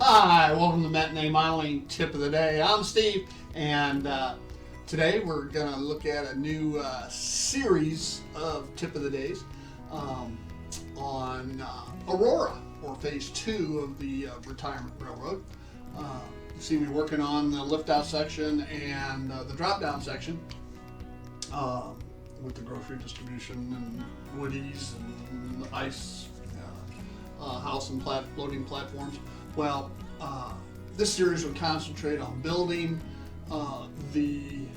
Hi, welcome to Matinee Modeling Tip of the Day. I'm Steve, and today we're going to look at a new series of Tip of the Days on Aurora, or Phase 2 of the Retirement Railroad. You see me working on the lift-out section and the drop-down section with the grocery distribution and woodies and the ice house and loading platforms. Well, this series would concentrate on building the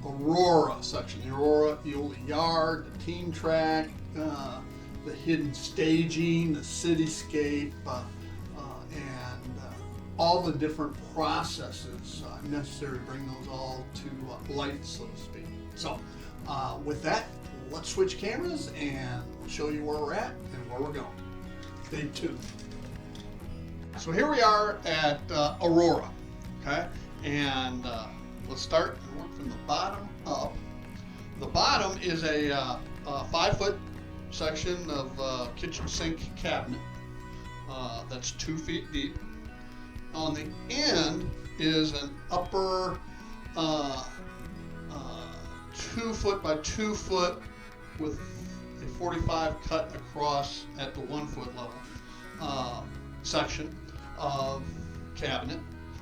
Aurora section, the Aurora Eola Yard, the team track, the hidden staging, the cityscape, and all the different processes necessary to bring those all to light, so to speak. So, with that, let's switch cameras and show you where we're at and where we're going. Stay tuned. So here we are at Aurora, okay? And let's start and work from the bottom up. The bottom is a 5-foot section of kitchen sink cabinet that's 2 feet deep. On the end is an upper 2 foot by 2 foot with a 45 cut across at the 1 foot level section of cabinet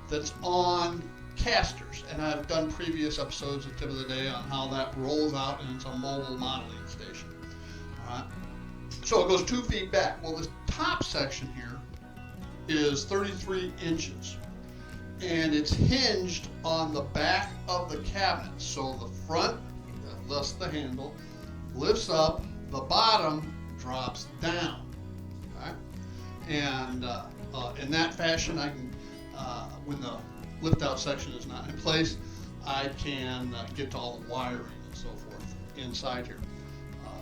that's on casters, and I've done previous episodes of Tip of the Day on how that rolls out and it's a mobile modeling station. All right, so it goes 2 feet back. Well, this top section here is 33 inches, and it's hinged on the back of the cabinet. So the front, thus the handle, lifts up, the bottom drops down. Okay? And in that fashion, I can, when the lift-out section is not in place, I can get to all the wiring and so forth inside here.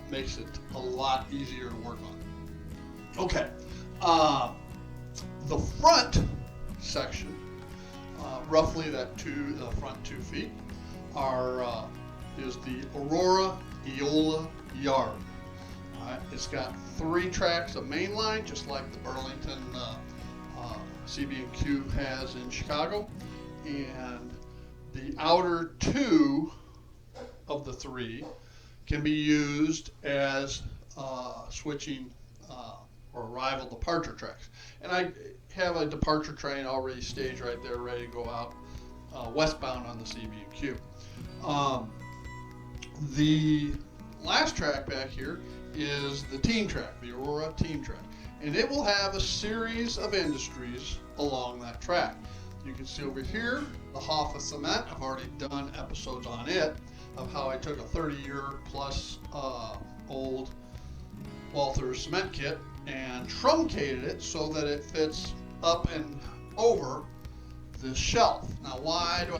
Makes it a lot easier to work on. Okay, the front section, roughly the front 2 feet, is the Aurora Eola Yard. It's got 3 tracks of main line, just like the Burlington CB&Q has in Chicago, and the outer 2 of the 3 can be used as switching or arrival departure tracks. And I have a departure train already staged right there, ready to go out westbound on the CB&Q. The last track back here is the team track, the Aurora team track, and it will have a series of industries along that track. You can see over here the Hoffa cement. I've already done episodes on it of how I took a 30-year plus old Walther's cement kit and truncated it so that it fits up and over this shelf. Now, why do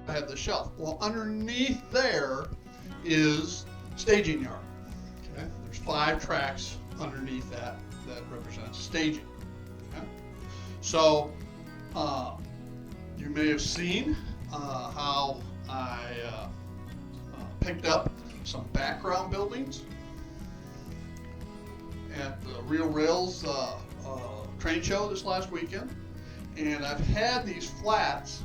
I have the shelf? Well, underneath there is staging yard. Okay, there's 5 tracks underneath that represents staging. Okay, so you may have seen how I picked up some background buildings at the Real Rails train show this last weekend, and I've had these flats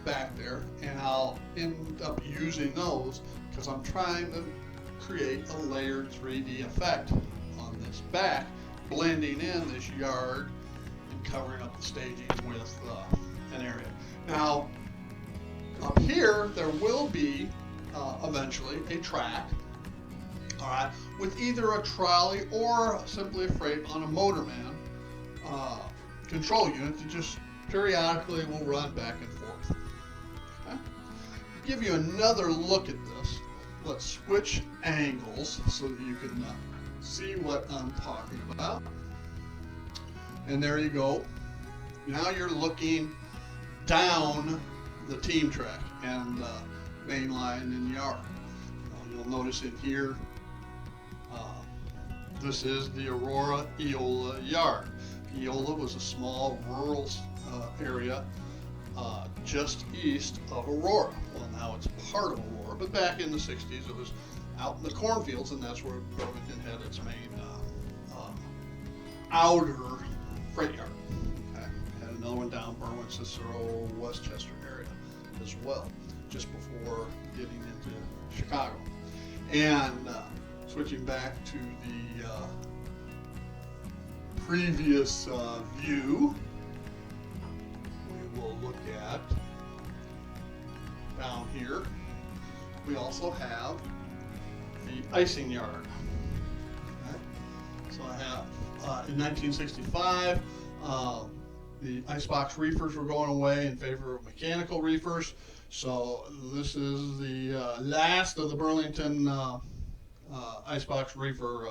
back there, and I'll end up using those because I'm trying to create a layered 3D effect on this back, blending in this yard and covering up the staging with an area. Now, up here there will be eventually a track, all right, with either a trolley or simply a freight on a motorman control unit that just periodically will run back and forth. Okay? To give you another look at this, let's switch angles so that you can see what I'm talking about. And there you go. Now you're looking down the team track and main line and yard. You'll notice in here, this is the Aurora Eola Yard. Eola was a small rural area just east of Aurora. Well, now it's part of Aurora, but back in the 60s it was out in the cornfields, and that's where Burlington had its main outer freight yard. Okay. Had another one down Berwyn, Cicero, Westchester area as well, just before getting into Chicago. And switching back to the previous view, we will look at down here. We also have the icing yard. Okay. So I have in 1965, the icebox reefers were going away in favor of mechanical reefers. So this is the last of the Burlington icebox reefer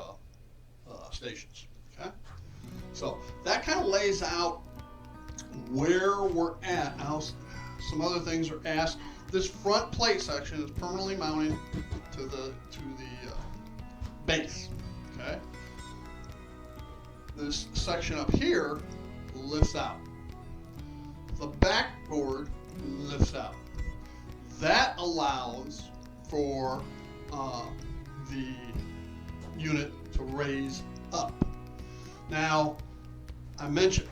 stations. Okay, so that kind of lays out where we're at. Now, some other things are asked. This front plate section is permanently mounted to the base. Okay, this section up here lifts out. The backboard lifts out. That allows for the unit to raise up. Now, I mentioned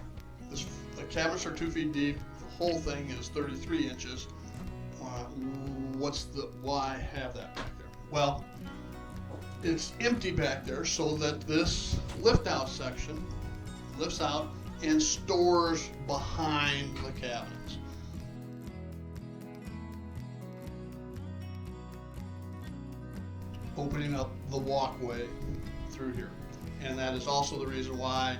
the cabinets are 2 feet deep. The whole thing is 33 inches. Why have that back there? Well, it's empty back there so that this lift out section lifts out and stores behind the cabinets. Opening up the walkway through here. And that is also the reason why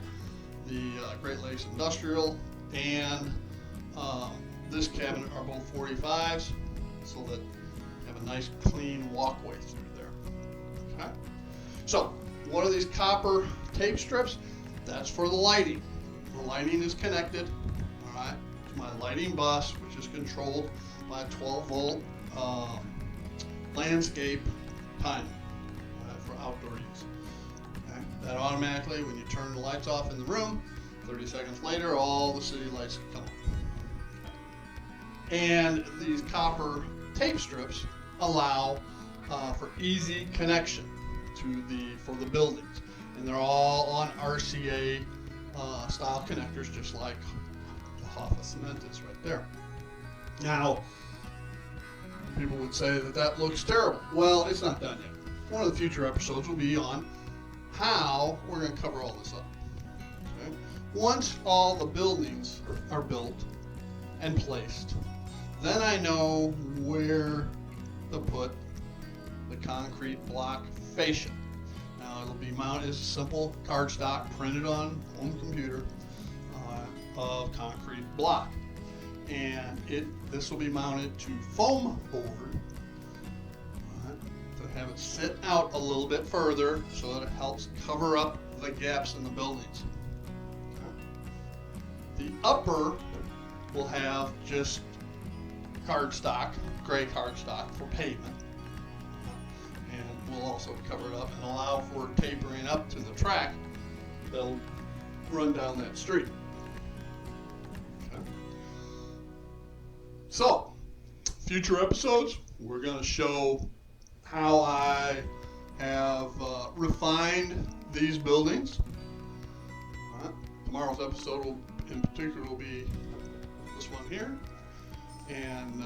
the Great Lakes Industrial and this cabinet are both 45s, so that you have a nice clean walkway through there. Okay. So what are these copper tape strips? That's for the lighting. The lighting is connected, all right, to my lighting bus, which is controlled by a 12-volt landscape timer for outdoor use. Okay. That automatically, when you turn the lights off in the room, 30 seconds later, all the city lights come on. And these copper tape strips allow for easy connection for the buildings, and they're all on RCA style connectors, just like the Hoffa cement is right there. Now, people would say that looks terrible. Well, it's not done yet. One of the future episodes will be on how we're going to cover all this up. Okay? Once all the buildings are built and placed, then I know where to put the concrete block fascia. Now, it'll be mounted as a simple cardstock printed on home computer of concrete block, and this will be mounted to foam board to have it sit out a little bit further so that it helps cover up the gaps in the buildings. Okay. The upper will have just cardstock, gray cardstock for pavement, and we'll also cover it up and allow for tapering up to the track that'll run down that street. Okay. So, future episodes, we're going to show how I have refined these buildings. Tomorrow's episode in particular will be this one here, and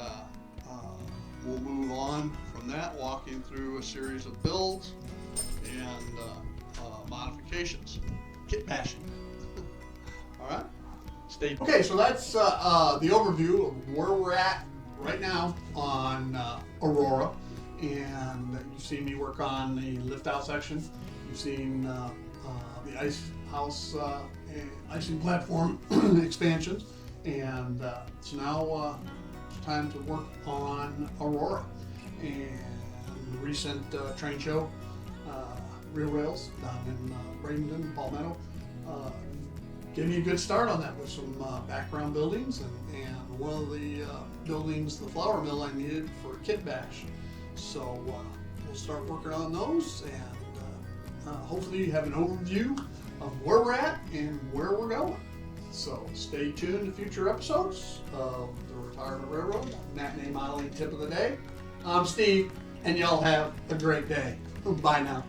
we'll move on from that, walking through a series of builds and modifications, kit bashing. All right, stay tuned. Okay, so that's the overview of where we're at right now on Aurora, and you've seen me work on the lift out section. You've seen the ice house icing platform expansions, and so now it's time to work on Aurora and the recent train show, Real Rails down in Bradenton, Palmetto. Give me a good start on that with some background buildings, and one of the buildings, the flour mill, I needed for a kit bash. So we'll start working on those, and hopefully you have an overview of where we're at and where we're going. So stay tuned to future episodes of the Retirement Railroad Matinee Modeling Tip of the Day. I'm Steve. and y'all have a great day. Bye now.